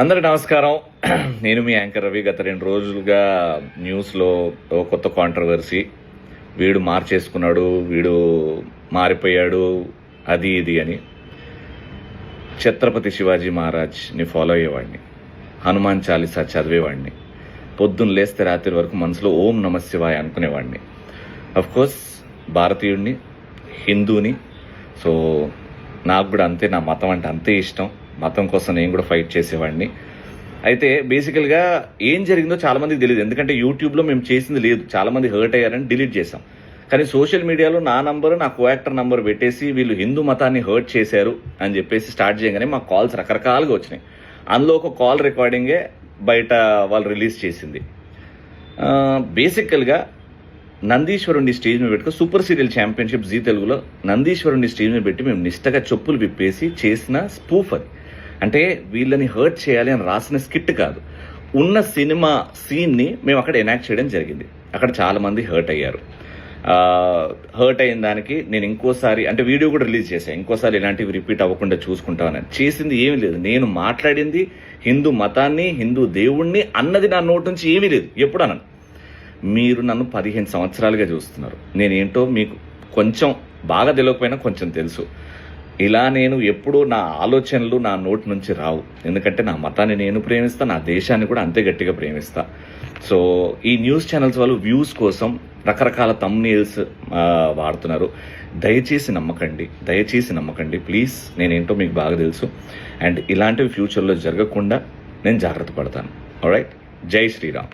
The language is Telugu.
అందరికి నమస్కారం. నేను మీ యాంకర్ రవి. గత 2 రోజులుగా న్యూస్లో కొత్త కాంట్రవర్సీ, వీడు మార్చేసుకున్నాడు, వీడు మారిపోయాడు, అది ఇది అని. ఛత్రపతి శివాజీ మహారాజ్ని ఫాలో అయ్యేవాడిని, హనుమాన్ చాలీసా చదివేవాడిని, పొద్దున్న లేస్తే రాత్రి వరకు మనసులో ఓం నమ శివాయ అనుకునేవాడిని. అఫ్కోర్స్ భారతీయుడిని, హిందూని. సో నాకు కూడా అంతే, నా మతం అంటే అంతే ఇష్టం. మతం కోసం నేను కూడా ఫైట్ చేసేవాడిని. అయితే బేసికల్గా ఏం జరిగిందో చాలామందికి తెలియదు, ఎందుకంటే యూట్యూబ్లో మేము చేసింది లేదు. చాలామంది హర్ట్ అయ్యారని డిలీట్ చేశాం. కానీ సోషల్ మీడియాలో నా నంబరు, నా కో యాక్టర్ నంబర్ పెట్టేసి వీళ్ళు హిందూ మతాన్ని హర్ట్ చేశారు అని చెప్పేసి స్టార్ట్ చేయగానే మా కాల్స్ రకరకాలుగా వచ్చినాయి. అందులో ఒక కాల్ రికార్డింగే బయట వాళ్ళు రిలీజ్ చేసింది. బేసికల్గా నందీశ్వరుణ్ణి స్టేజ్ మీద పెట్టుకో, సూపర్ సీరియల్ ఛాంపియన్షిప్ జీ తెలుగులో నందీశ్వరుణ్ణి స్టేజ్ మీద పెట్టి మేము నిష్టగా చెప్పులు విప్పేసి చేసిన స్పూఫ్ అది. అంటే వీళ్ళని హర్ట్ చేయాలి అని రాసిన స్కిట్ కాదు, ఉన్న సినిమా సీన్ని మేము అక్కడ ఎనాక్ట్ చేయడం జరిగింది. అక్కడ చాలామంది హర్ట్ అయ్యారు. హర్ట్ అయిన దానికి నేను ఇంకోసారి అంటే వీడియో కూడా రిలీజ్ చేశాను, ఇంకోసారి ఇలాంటివి రిపీట్ అవ్వకుండా చూసుకుంటామని. చేసింది ఏమీ లేదు, నేను మాట్లాడింది హిందూ మతాన్ని, హిందూ దేవుణ్ణి అన్నది నా నోటి నుంచి ఏమీ లేదు, ఎప్పుడు అన్నాను. మీరు నన్ను 15 సంవత్సరాలుగా చూస్తున్నారు, నేనేంటో మీకు కొంచెం బాగా తెలియకపోయినా కొంచెం తెలుసు. ఇలా నేను ఎప్పుడూ నా ఆలోచనలు నా నోటి నుంచి రావు, ఎందుకంటే నా మతాన్ని నేను ప్రేమిస్తా, నా దేశాన్ని కూడా అంతే గట్టిగా ప్రేమిస్తా. సో ఈ న్యూస్ ఛానల్స్ వాళ్ళు వ్యూస్ కోసం రకరకాల థంబ్నెయిల్స్ వాడుతున్నారు. దయచేసి నమ్మకండి ప్లీజ్. నేనేంటో మీకు బాగా తెలుసు, అండ్ ఇలాంటివి ఫ్యూచర్లో జరగకుండా నేను జాగ్రత్త పడతాను. ఆల్రైట్, జై శ్రీరామ్.